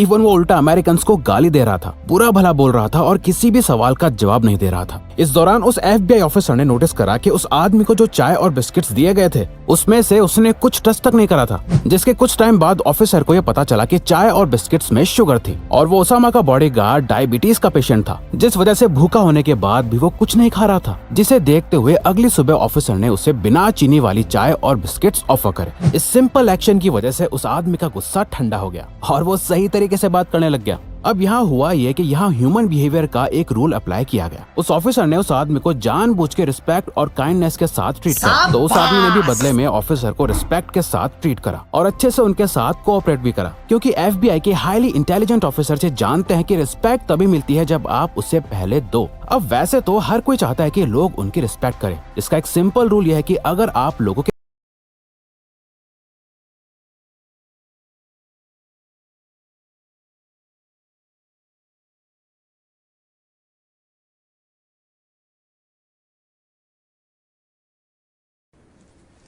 Even वो उल्टा American को गाली दे रहा था, बुरा भला बोल रहा था और किसी भी सवाल का जवाब नहीं दे रहा था। इस दौरान उस FBI ऑफिसर ने नोटिस करा कि उस आदमी को जो चाय और बिस्किट्स दिए गए थे उसमें से उसने कुछ टच तक नहीं करा था, जिसके कुछ टाइम बाद ऑफिसर को यह पता चला कि चाय और बिस्किट्स में शुगर थी और वो ओसामा का बॉडीगार्ड डायबिटीज का पेशेंट था, जिस वजह से भूखा होने के बाद भी वो कुछ नहीं खा रहा था। जिसे देखते हुए अगली सुबह ऑफिसर ने उसे बिना चीनी वाली चाय और बिस्किट्स ऑफर करे। इस सिंपल एक्शन की वजह से उस आदमी का गुस्सा ठंडा हो गया और वो सही तरीके से बात करने लग गया। अब यहाँ हुआ ये कि यहाँ ह्यूमन बिहेवियर का एक रूल अप्लाई किया गया। उस ऑफिसर ने उस आदमी को जानबूझ के रिस्पेक्ट और काइंडनेस के साथ ट्रीट करा, तो उस आदमी ने भी बदले में ऑफिसर को रिस्पेक्ट के साथ ट्रीट करा और अच्छे से उनके साथ कोऑपरेट भी करा, क्योंकि FBI के हाईली इंटेलिजेंट ऑफिसर से जानते हैं कि रिस्पेक्ट तभी मिलती है जब आप उससे पहले दो। अब वैसे तो हर कोई चाहता है कि लोग उनकी रिस्पेक्ट करें। इसका एक सिंपल रूल यह है कि अगर आप लोगों के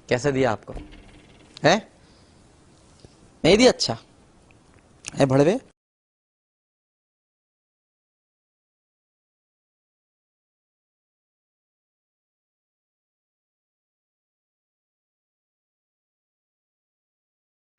कैसे दिया आपको है? नहीं दिया? अच्छा है भड़वे।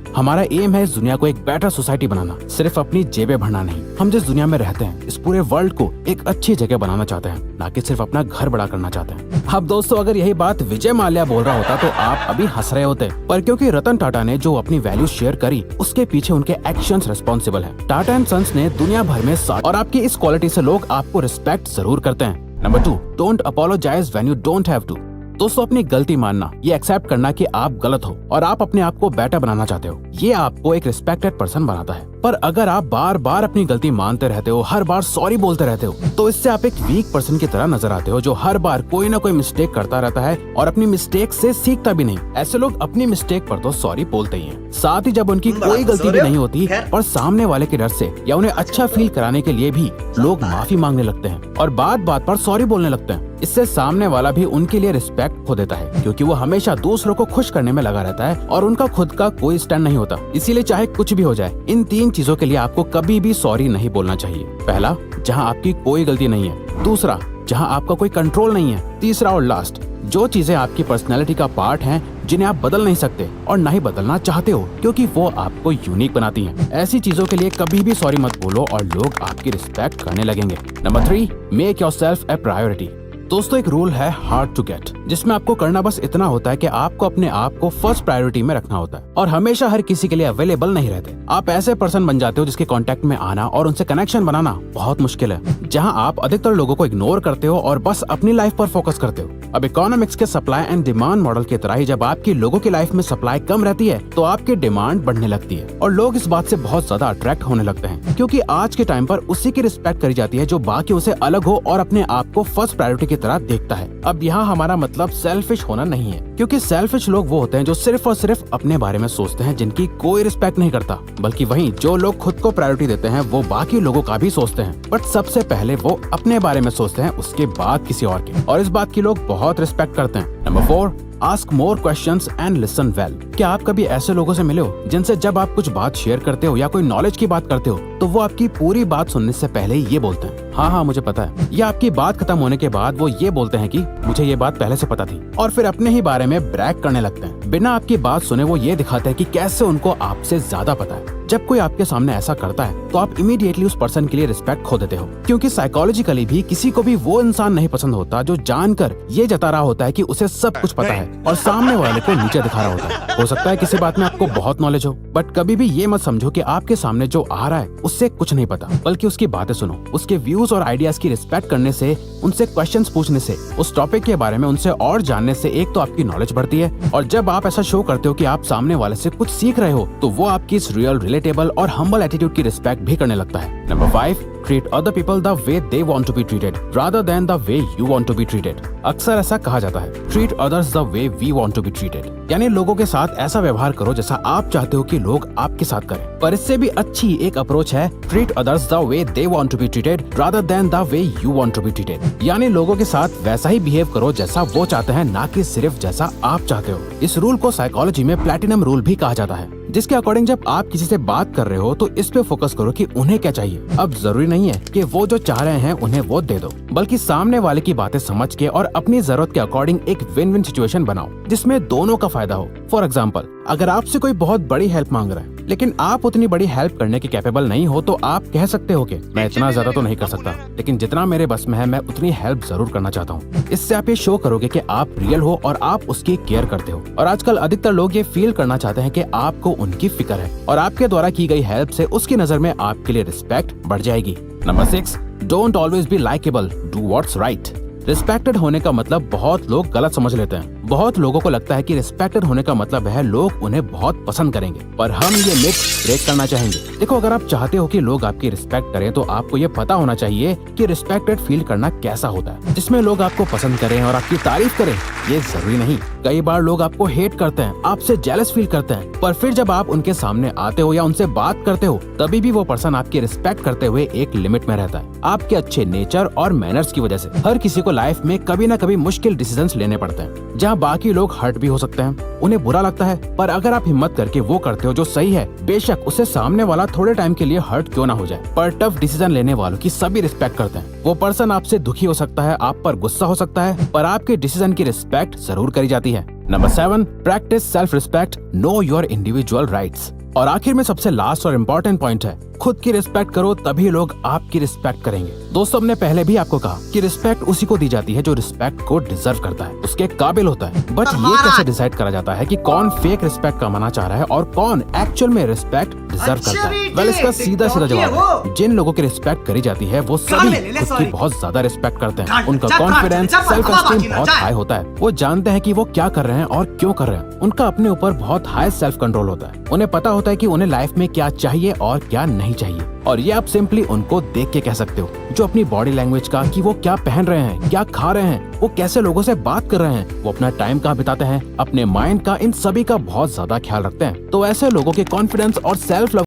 हमारा एम है इस दुनिया को एक बेटर सोसाइटी बनाना, सिर्फ अपनी जेबें भरना नहीं। हम जिस दुनिया में रहते हैं इस पूरे वर्ल्ड को एक अच्छी जगह बनाना चाहते हैं, ना कि सिर्फ अपना घर बड़ा करना चाहते हैं। अब दोस्तों, अगर यही बात विजय माल्या बोल रहा होता तो आप अभी हंस रहे होते, पर क्योंकि रतन टाटा ने जो अपनी वैल्यू शेयर करी उसके पीछे उनके एक्शंस रिस्पॉन्सिबल है। टाटा एंड सन्स ने दुनिया भर में और आपकी इस क्वालिटी से लोग आपको रिस्पेक्ट जरूर करते हैं। Number 2, don't apologise when you don't have to. दोस्तों, अपनी गलती मानना, ये एक्सेप्ट करना कि आप गलत हो और आप अपने आप को बेटर बनाना चाहते हो, ये आपको एक रिस्पेक्टेड पर्सन बनाता है। पर अगर आप बार बार अपनी गलती मानते रहते हो, हर बार सॉरी बोलते रहते हो, तो इससे आप एक वीक पर्सन की तरह नजर आते हो, जो हर बार कोई ना कोई मिस्टेक करता रहता है और अपनी मिस्टेक से सीखता भी नहीं। ऐसे लोग अपनी मिस्टेक पर तो सॉरी बोलते ही हैं, साथ ही जब उनकी कोई गलती भी नहीं होती और सामने वाले के डर से या उन्हें अच्छा फील कराने के लिए भी लोग माफी मांगने लगते हैं और बात बात पर सॉरी बोलने लगते हैं। इससे सामने वाला भी उनके लिए रिस्पेक्ट खो देता है, क्योंकि वो हमेशा दूसरों को खुश करने में लगा रहता है और उनका खुद का कोई स्टैंड नहीं होता। इसीलिए चाहे कुछ भी हो जाए, इन 3 चीजों के लिए आपको कभी भी सॉरी नहीं बोलना चाहिए। पहला, जहां आपकी कोई गलती नहीं है। दूसरा, जहां आपका कोई कंट्रोल नहीं है। तीसरा और लास्ट, जो चीजें आपकी पर्सनैलिटी का पार्ट हैं, जिन्हें आप बदल नहीं सकते और ना ही बदलना चाहते हो, क्योंकि वो आपको यूनिक बनाती हैं। ऐसी चीजों के लिए कभी भी सॉरी मत बोलो और लोग आपकी रिस्पेक्ट करने लगेंगे। नंबर 3, मेक योरसेल्फ ए प्रायोरिटी। दोस्तों, एक रूल है हार्ड टू गेट, जिसमें आपको करना बस इतना होता है कि आपको अपने आप को फर्स्ट प्रायोरिटी में रखना होता है और हमेशा हर किसी के लिए अवेलेबल नहीं रहते। आप ऐसे पर्सन बन जाते हो जिसके कांटेक्ट में आना और उनसे कनेक्शन बनाना बहुत मुश्किल है, जहां आप अधिकतर लोगों को इग्नोर करते हो और बस अपनी लाइफ पर फोकस करते हो। अब इकोनॉमिक्स के सप्लाई एंड डिमांड मॉडल की तरह ही जब आपकी लोगों की लाइफ में सप्लाई कम रहती है तो आपकी डिमांड बढ़ने लगती है और लोग इस बात से बहुत ज्यादा अट्रैक्ट होने लगते हैं, क्योंकि आज के टाइम पर उसी की रिस्पेक्ट करी जाती है जो बाकी उसे अलग हो और अपने आप को फर्स्ट प्रायोरिटी की तरह देखता है। अब यहाँ हमारा मतलब सेल्फिश होना नहीं है, क्योंकि सेल्फिश लोग वो होते हैं जो सिर्फ और सिर्फ अपने बारे में सोचते हैं, जिनकी कोई रिस्पेक्ट नहीं करता, बल्कि वहीं जो लोग खुद को प्रायोरिटी देते हैं वो बाकी लोगों का भी सोचते हैं, बट सबसे पहले वो अपने बारे में सोचते हैं, उसके बाद किसी और के, और इस बात की लोग बहुत रिस्पेक्ट करते हैं। Number 4, ask more questions and listen well. क्या आप कभी ऐसे लोगों से मिले हो जिनसे जब आप कुछ बात शेयर करते हो या कोई नॉलेज की बात करते हो तो वो आपकी पूरी बात सुनने से पहले ही ये बोलते हैं, हाँ मुझे पता है, या आपकी बात खत्म होने के बाद वो ये बोलते हैं कि मुझे ये बात पहले से पता थी, और फिर अपने ही बारे में ब्रैग करने लगते हैं। बिना आपकी बात सुने वो ये दिखाते हैं कि कैसे उनको आपसे ज्यादा पता है। जब कोई आपके सामने ऐसा करता है तो आप इमीडिएटली उस पर्सन के लिए रिस्पेक्ट खो देते हो, क्योंकि साइकोलॉजिकली भी किसी को भी वो इंसान नहीं पसंद होता जो जानकर ये जता रहा होता है कि उसे सब कुछ पता है और सामने वाले को नीचे दिखा रहा होता है। हो सकता है किसी बात में आपको बहुत नॉलेज हो, बट कभी भी ये मत समझो कि आपके सामने जो आ रहा है उससे कुछ नहीं पता, बल्कि उसकी बातें सुनो, उसके व्यूज और आइडियाज की रिस्पेक्ट करने से, उनसे क्वेश्चंस पूछने से, उस टॉपिक के बारे में उनसे और जानने से एक तो आपकी नॉलेज बढ़ती है, और जब आप ऐसा शो करते हो कि आप सामने वाले से कुछ सीख रहे हो तो वो आपकी इस रियल, रिलेटेबल और हम्बल एटीट्यूड की रिस्पेक्ट भी करने लगता है। Number 5, treat other people the way they want to be treated rather than the way you want to be treated. अक्सर ऐसा कहा जाता है, treat others the way we want to be treated, यानी लोगों के साथ ऐसा व्यवहार करो जैसा आप चाहते हो कि लोग आपके साथ करें। पर इससे भी अच्छी एक अप्रोच है, treat others the way they want to be treated rather than the way you want to be treated, यानी लोगों के साथ वैसा ही बिहेव करो जैसा वो चाहते हैं, ना कि सिर्फ जैसा आप चाहते हो। इस रूल को साइकोलॉजी में प्लैटिनम रूल भी कहा जाता है, जिसके अकॉर्डिंग जब आप किसी से बात कर रहे हो तो इस पे फोकस करो कि उन्हें क्या चाहिए। अब जरूरी नहीं है कि वो जो चाह रहे हैं उन्हें वो दे दो, बल्कि सामने वाले की बातें समझ के और अपनी जरूरत के अकॉर्डिंग एक विन विन सिचुएशन बनाओ जिसमें दोनों का फायदा हो। फॉर एग्जाम्पल, अगर आपसे कोई बहुत बड़ी हेल्प मांग रहा है लेकिन आप उतनी बड़ी हेल्प करने के कैपेबल नहीं हो, तो आप कह सकते हो कि मैं इतना ज्यादा तो नहीं कर सकता, लेकिन जितना मेरे बस में है मैं उतनी हेल्प जरूर करना चाहता हूँ। इससे आप ये शो करोगे कि आप रियल हो और आप उसकी केयर करते हो। और आजकल अधिकतर लोग ये फील करना चाहते हैं कि आपको उनकी फिक्र है और आपके द्वारा की गई हेल्प से उसकी नजर में आपके लिए रिस्पेक्ट बढ़ जाएगी। Number 6, don't always be likeable, do what's right. Respected होने का मतलब बहुत लोग गलत समझ लेते हैं। बहुत लोगों को लगता है कि रिस्पेक्टेड होने का मतलब है लोग उन्हें बहुत पसंद करेंगे, पर हम ये मिथ ब्रेक करना चाहेंगे। देखो, अगर आप चाहते हो कि लोग आपकी रिस्पेक्ट करें तो आपको ये पता होना चाहिए कि रिस्पेक्टेड फील करना कैसा होता है, जिसमें लोग आपको पसंद करें और आपकी तारीफ करें। ये जरूरी नहीं। कई बार लोग आपको हेट करते हैं, आपसे जेलस फील करते हैं, पर फिर जब आप उनके सामने आते हो या उनसे बात करते हो तभी भी वो पर्सन आपकी रिस्पेक्ट करते हुए एक लिमिट में रहता है, आपके अच्छे नेचर और मैनर्स की वजह से। हर किसी को लाइफ में कभी न कभी मुश्किल डिसीजंस लेने पड़ते हैं जहाँ बाकी लोग हर्ट भी हो सकते हैं, उन्हें बुरा लगता है, पर अगर आप हिम्मत करके वो करते हो जो सही है, बेशक उससे सामने वाला थोड़े टाइम के लिए हर्ट क्यों ना हो जाए, पर टफ डिसीजन लेने वालों की सभी रिस्पेक्ट करते हैं। वो पर्सन आपसे दुखी हो सकता है, आप पर गुस्सा हो सकता है, पर आपके डिसीजन की रिस्पेक्ट जरूर करी जाती है। Number 7, practice self respect, know your individual rights. और आखिर में सबसे लास्ट और इम्पोर्टेंट पॉइंट है, खुद की रिस्पेक्ट करो तभी लोग आपकी रिस्पेक्ट करेंगे। दोस्तों, हमने पहले भी आपको कहा कि रिस्पेक्ट उसी को दी जाती है जो रिस्पेक्ट को डिजर्व करता है, उसके काबिल होता है। बट ये कैसे डिसाइड करा जाता है कि कौन फेक रिस्पेक्ट कमाना चाह रहा है और कौन एक्चुअल में रिस्पेक्ट डिजर्व करता है? वेल, इसका सीधा सीधा जवाब है, जिन लोगों की रिस्पेक्ट करी जाती है वो सभी खुद की बहुत ज्यादा रिस्पेक्ट करते हैं। उनका कॉन्फिडेंस, सेल्फ एस्टीम बहुत हाई होता है। वो जानते हैं कि वो क्या कर रहे हैं और क्यों कर रहे हैं। उनका अपने ऊपर बहुत हाई सेल्फ कंट्रोल होता है। उन्हें पता होता है कि उन्हें लाइफ में क्या चाहिए और क्या नहीं चाहिए। और ये आप सिंपली उनको देख के कह सकते हो, जो अपनी बॉडी लैंग्वेज का, कि वो क्या पहन रहे हैं, क्या खा रहे हैं, वो कैसे लोगों से बात कर रहे हैं, वो अपना टाइम कहाँ बिताते हैं, अपने माइंड का, इन सभी का बहुत ज्यादा ख्याल रखते हैं। तो ऐसे लोगों के कॉन्फिडेंस और सेल्फ लव